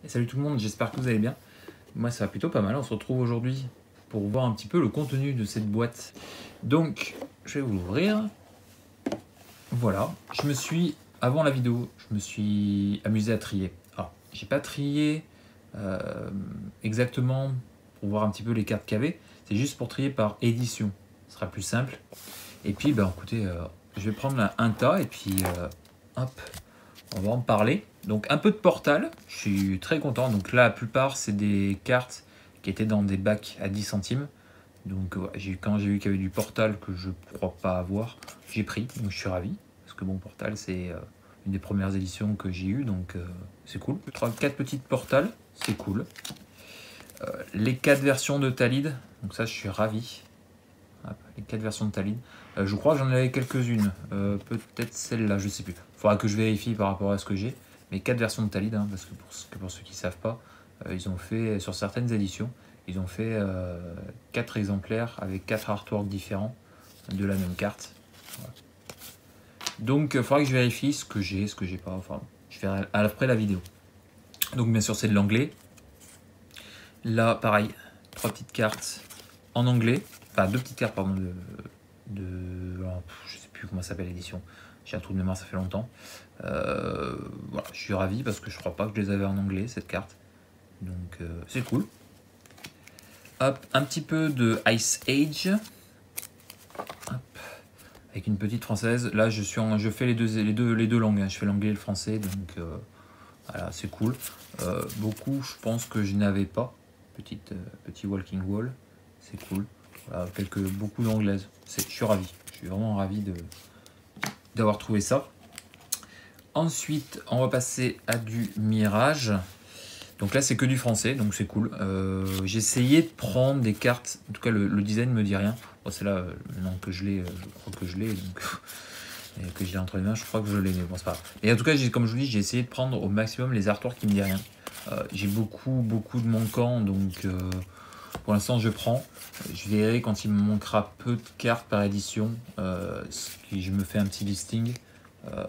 Et salut tout le monde, j'espère que vous allez bien. Moi ça va plutôt pas mal, on se retrouve aujourd'hui pour voir un petit peu le contenu de cette boîte. Donc je vais vous l'ouvrir. Voilà, avant la vidéo, je me suis amusé à trier. Alors j'ai pas trié exactement pour voir un petit peu les cartes qu'il y avait, c'est juste pour trier par édition, ce sera plus simple. Et puis ben écoutez, je vais prendre un tas et puis hop, on va en parler. Donc un peu de Portal, je suis très content. Donc là la plupart c'est des cartes qui étaient dans des bacs à 10 centimes. Donc quand j'ai vu qu'il y avait du Portal que je crois pas avoir, j'ai pris, donc je suis ravi. Parce que bon, Portal c'est une des premières éditions que j'ai eu, donc c'est cool. 4 petites Portal, c'est cool. Les 4 versions de Talid, donc ça je suis ravi. Hop, les 4 versions de Talid. Je crois que j'en avais quelques-unes, peut-être celle-là, je sais plus. Il faudra que je vérifie par rapport à ce que j'ai. Mais 4 versions de Talid, hein, parce que pour ceux qui ne savent pas, ils ont fait, sur certaines éditions, ils ont fait 4 exemplaires avec 4 artworks différents de la même carte. Voilà. Donc il faudra que je vérifie ce que j'ai pas, enfin je verrai après la vidéo. Donc bien sûr c'est de l'anglais. Là pareil, 3 petites cartes en anglais, enfin 2 petites cartes pardon alors, je sais plus comment s'appelle l'édition, j'ai un trou de mémoire, ça fait longtemps. Voilà, je suis ravi parce que je crois pas que je les avais en anglais cette carte, donc c'est cool. Hop, un petit peu de Ice Age. Hop, avec une petite française. Là je fais les deux langues, hein. Je fais l'anglais et le français, donc voilà, c'est cool. Beaucoup je pense que je n'avais pas. Petit walking wall, c'est cool. Voilà, beaucoup d'anglaises. Je suis ravi. Je suis vraiment ravi d'avoir trouvé ça. Ensuite, on va passer à du Mirage. Donc là, c'est que du français, donc c'est cool. J'ai essayé de prendre des cartes. En tout cas, le design me dit rien. Bon, c'est là, maintenant que je l'ai, je crois que je l'ai. Donc et que je l'ai entre les mains, je crois que je l'ai, mais bon, c'est pas grave. Et en tout cas, comme je vous dis, j'ai essayé de prendre au maximum les artworks qui me disent rien. J'ai beaucoup de manquants, donc pour l'instant je prends. Je verrai quand il me manquera peu de cartes par édition, je me fais un petit listing,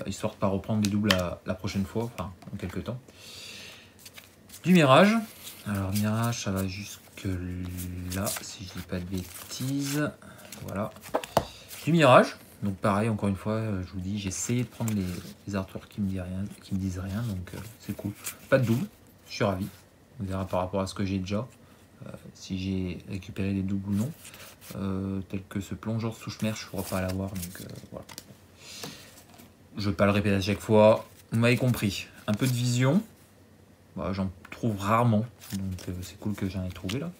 histoire de ne pas reprendre des doubles la prochaine fois, enfin en quelques temps. Du Mirage. Alors Mirage, ça va jusque là, si je dis pas de bêtises. Voilà. Du Mirage. Donc pareil, encore une fois, je vous dis, j'ai essayé de prendre les artworks qui me disent rien, donc c'est cool. Pas de double, je suis ravi. On verra par rapport à ce que j'ai déjà, si j'ai récupéré des doubles ou non. Tel que ce plongeur souche-mer, je ne pourrai pas l'avoir, donc voilà. Je ne vais pas le répéter à chaque fois, vous m'avez compris. Un peu de vision, bah, j'en trouve rarement, donc c'est cool que j'en ai trouvé là.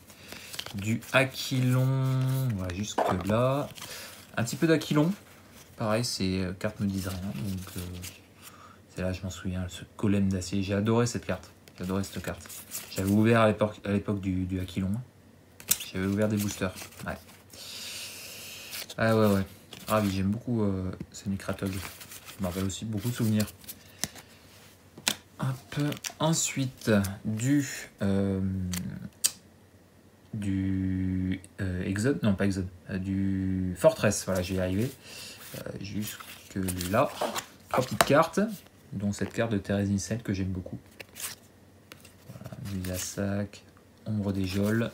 Du Aquilon, voilà, jusque là. Un petit peu d'Aquilon. Pareil, ces cartes me disent rien, donc c'est là, je m'en souviens, ce golem d'acier. J'ai adoré cette carte. J'adorais cette carte. J'avais ouvert à l'époque du Aquilon. J'avais ouvert des boosters. Ouais. Ah ouais. Ah oui, j'aime beaucoup ce Necratog. Je me rappelle aussi beaucoup de souvenirs. Hop. Ensuite, du Exode. Non, pas Exode. Du Fortress. Voilà, j'y ai arrivé. Jusque là. 3 petites cartes, dont cette carte de Thérèse Nissen que j'aime beaucoup. Voilà, Musasac, Ombre des Geôles.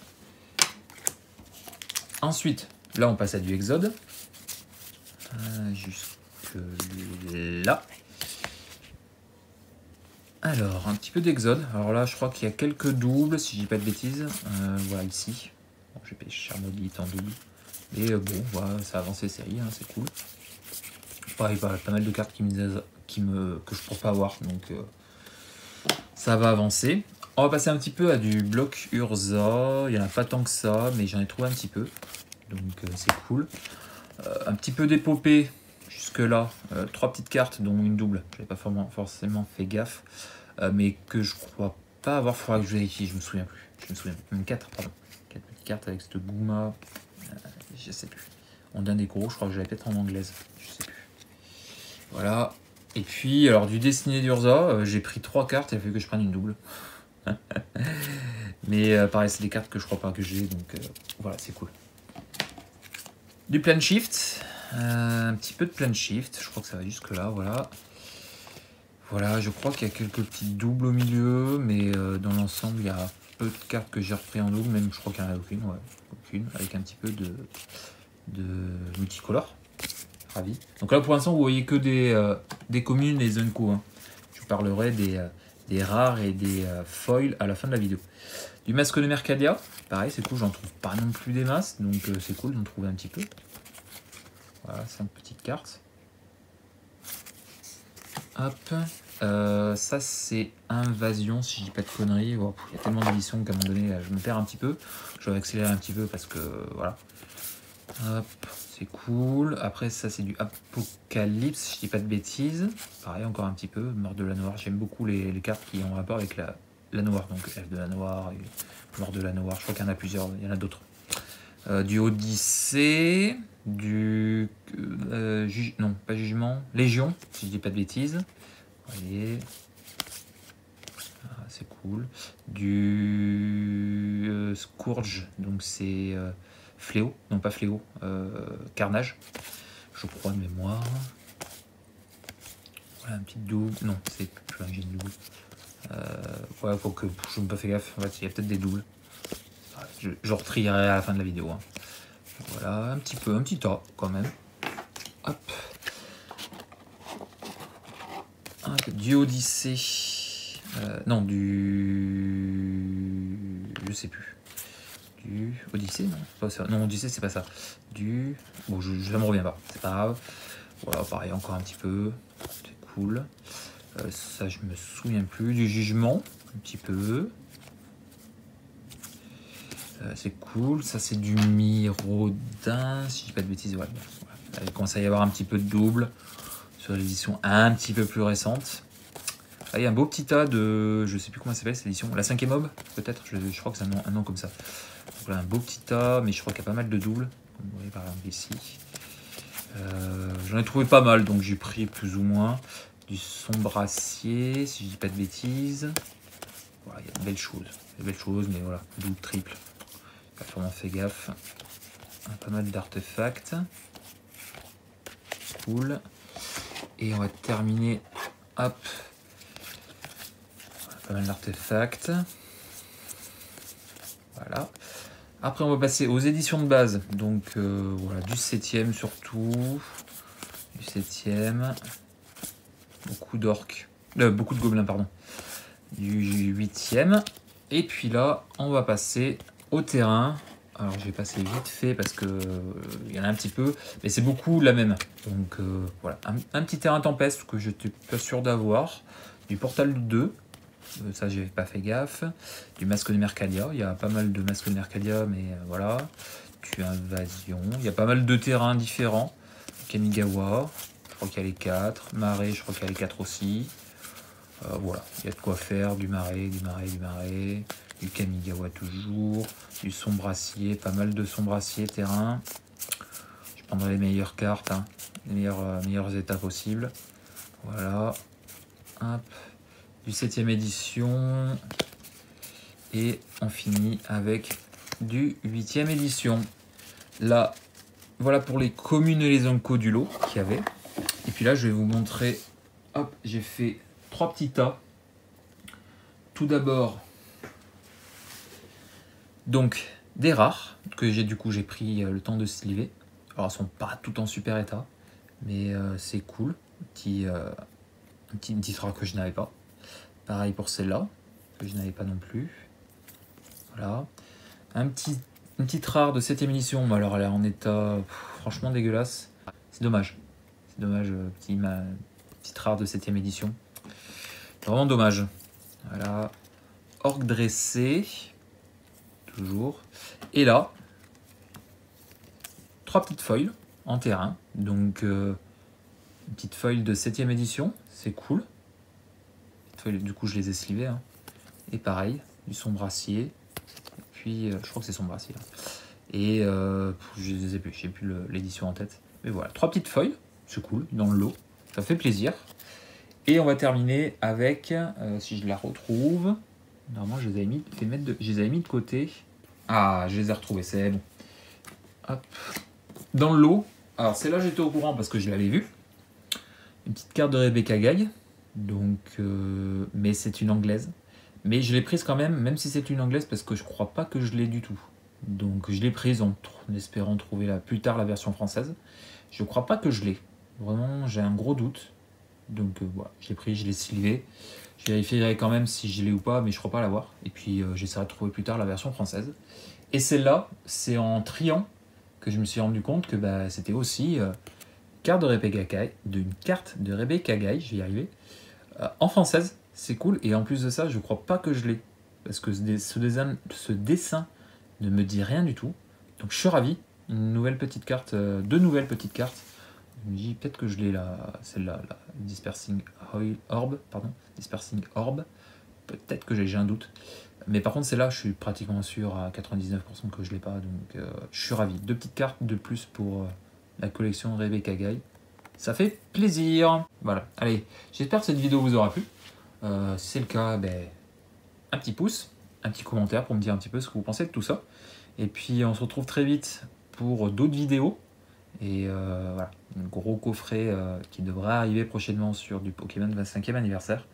Ensuite, là on passe à du Exode. Jusque là. Alors, un petit peu d'Exode. Alors là, je crois qu'il y a quelques doubles, si je dis pas de bêtises. Voilà, ici. Bon, j'ai payé Charmodite en double. Mais bon, voilà, ça avance les séries, hein, c'est cool. Pareil, pas mal de cartes que je ne pourrais pas avoir, donc ça va avancer. On va passer un petit peu à du bloc Urza. Il n'y en a pas tant que ça, mais j'en ai trouvé un petit peu, donc c'est cool. Un petit peu d'épopée jusque là. 3 petites cartes, dont une double. Je n'avais pas forcément fait gaffe, mais que je crois pas avoir. Il faudra que je vérifie, je me souviens plus. Je me souviens plus. Même 4, pardon. 4 petites cartes avec cette Gouma. Je sais plus. On donne des gros, je crois que j'avais peut-être en anglaise. Je sais plus. Voilà. Et puis, alors du Destiné d'Urza, j'ai pris 3 cartes, il a fallu que je prenne une double. Mais pareil, c'est des cartes que je crois pas que j'ai, donc voilà, c'est cool. Du Plan Shift, un petit peu de Plan Shift, je crois que ça va jusque là, voilà. Voilà, je crois qu'il y a quelques petites doubles au milieu, mais dans l'ensemble, il y a peu de cartes que j'ai repris en double, même je crois qu'il n'y en a aucune, ouais, aucune, avec un petit peu de multicolore. Ravi. Donc là pour l'instant vous voyez que des communes et Zenko. Hein. Je vous parlerai des rares et des foils à la fin de la vidéo. Du masque de Mercadia, pareil c'est cool, j'en trouve pas non plus des masses, donc c'est cool d'en trouver un petit peu. Voilà, 5 petites cartes. Hop. Ça c'est Invasion, si je dis pas de conneries. Oh, il y a tellement d'éditions qu'à un moment donné je me perds un petit peu. Je vais accélérer un petit peu parce que voilà. Hop, c'est cool. Après ça c'est du Apocalypse, si je dis pas de bêtises. Pareil encore un petit peu, Mort de la Noire. J'aime beaucoup les cartes qui ont rapport avec la Noire. Donc F de la Noire, Mort de la Noire, je crois qu'il y en a plusieurs, il y en a d'autres. Du Odyssée, du... non, pas Jugement, Légion, si je dis pas de bêtises. Voyez, ah, c'est cool. Du Scourge, donc c'est Fléau, non pas Fléau, Carnage, je crois de mémoire. Voilà un petit double, non c'est plus un que j'ai de double. Ouais, faut que je me pas fait gaffe, en fait, il y a peut-être des doubles. Je retrierai à la fin de la vidéo. Hein. Voilà, un petit tas quand même. Hop. Du Odyssée. Non, du... Je sais plus. Du Odyssée, non pas ça. Non, Odyssée, c'est pas ça. Du... Bon, ça me revient pas. C'est pas grave. Voilà, pareil, encore un petit peu. C'est cool. Ça, je me souviens plus. Du Jugement, un petit peu. C'est cool. Ça, c'est du Miraudin, si je dis pas de bêtises. Ouais. Voilà. Il commence à y avoir un petit peu de double sur l'édition un petit peu plus récente. Ah, il y a un beau petit tas de... Je sais plus comment ça s'appelle cette édition. La 5e mob, peut-être. Je crois que c'est un nom comme ça. Donc là, un beau petit tas, mais je crois qu'il y a pas mal de doubles. Comme vous voyez par exemple ici. J'en ai trouvé pas mal, donc j'ai pris plus ou moins. Du Sombracier, si je dis pas de bêtises. Voilà, il y a de belles choses. Des belles choses, mais voilà, double, triple. Pas vraiment fait gaffe. Pas mal d'artefacts. Cool. Et on va terminer. Hop. Pas mal d'artefacts. Voilà. Après, on va passer aux éditions de base. Donc, voilà, du 7e surtout. Du 7e. Beaucoup d'orques. Beaucoup de gobelins, pardon. Du 8e. Et puis là, on va passer au terrain. Alors, je vais passer vite fait parce que il y en a un petit peu. Mais c'est beaucoup la même. Donc, voilà. Un petit terrain tempête que je n'étais pas sûr d'avoir. Du Portal 2. Ça, j'ai pas fait gaffe. Du masque de Mercadia. Il y a pas mal de masques de Mercadia, mais voilà. Du Invasion. Il y a pas mal de terrains différents. Kamigawa. Je crois qu'il y a les 4. Marais, je crois qu'il y a les 4 aussi. Voilà. Il y a de quoi faire. Du Marais, du Marais, du Marais. Du Kamigawa toujours. Du Sombracier. Pas mal de Sombracier terrain. Je prendrai les meilleures cartes. Hein. Les meilleurs états possibles. Voilà. Hop. Du 7e édition et on finit avec du 8e édition. Là, voilà pour les communes et les Zenko du lot qu'il y avait. Et puis là, je vais vous montrer. Hop, j'ai fait 3 petits tas. Tout d'abord, donc des rares que j'ai j'ai pris le temps de sliver. Alors, elles sont pas toutes en super état, mais c'est cool. Un petit rare que je n'avais pas. Pareil pour celle-là, que je n'avais pas non plus. Voilà. Une petite rare de 7e édition, mais alors elle est en état franchement dégueulasse. C'est dommage. C'est dommage, petite rare de 7e édition. Vraiment dommage. Voilà. Orc dressé. Toujours. Et là, 3 petites foils en terrain. Donc, une petite foil de 7e édition. C'est cool. Du coup, je les ai slivés. Hein. Et pareil, du Sombracier. Et puis, je crois que c'est Sombracier. Là. Et je les ai plus, j'ai plus l'édition en tête. Mais voilà, 3 petites feuilles. C'est cool, dans le lot. Ça fait plaisir. Et on va terminer avec, si je la retrouve. Normalement, je les avais mis de côté. Ah, je les ai retrouvés, c'est bon. Hop. Dans le lot. Alors, celle-là, j'étais au courant parce que je l'avais vue. Une petite carte de Rebecca Gag. Donc, mais c'est une anglaise. Mais je l'ai prise quand même si c'est une anglaise, parce que je crois pas que je l'ai du tout. Donc je l'ai prise en espérant trouver plus tard la version française. Je crois pas que je l'ai. Vraiment, j'ai un gros doute. Donc voilà, je l'ai pris, je l'ai slivé. Je vérifierai quand même si je l'ai ou pas, mais je crois pas l'avoir. Et puis j'essaierai de trouver plus tard la version française. Et celle-là, c'est en triant que je me suis rendu compte que c'était aussi une carte de Rebecca Guy, je vais y arriver, en française. C'est cool. Et en plus de ça, je crois pas que je l'ai. Parce que ce dessin ne me dit rien du tout. Donc je suis ravi. Une nouvelle petite carte, deux nouvelles petites cartes. Je me dis peut-être que je l'ai là, celle-là, la Dispersing Orb, pardon, Dispersing Orb. Peut-être que j'ai un doute. Mais par contre, celle-là, je suis pratiquement sûr à 99% que je l'ai pas. Donc je suis ravi. Deux petites cartes de plus pour la collection Rebecca Guy. Ça fait plaisir. Voilà. Allez, j'espère que cette vidéo vous aura plu. Si c'est le cas, un petit pouce, un petit commentaire pour me dire un petit peu ce que vous pensez de tout ça. Et puis on se retrouve très vite pour d'autres vidéos. Et voilà, un gros coffret qui devrait arriver prochainement sur du Pokémon 25e anniversaire,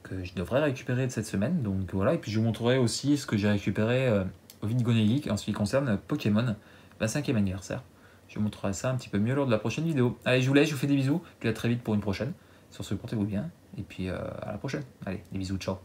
que je devrais récupérer de cette semaine. Donc voilà, et puis je vous montrerai aussi ce que j'ai récupéré au Vidgone Geek en ce qui concerne Pokémon 25e anniversaire. Je vous montrerai ça un petit peu mieux lors de la prochaine vidéo. Allez, je vous laisse, je vous fais des bisous, puis à très vite pour une prochaine. Sur ce, portez-vous bien, et puis à la prochaine. Allez, des bisous, ciao.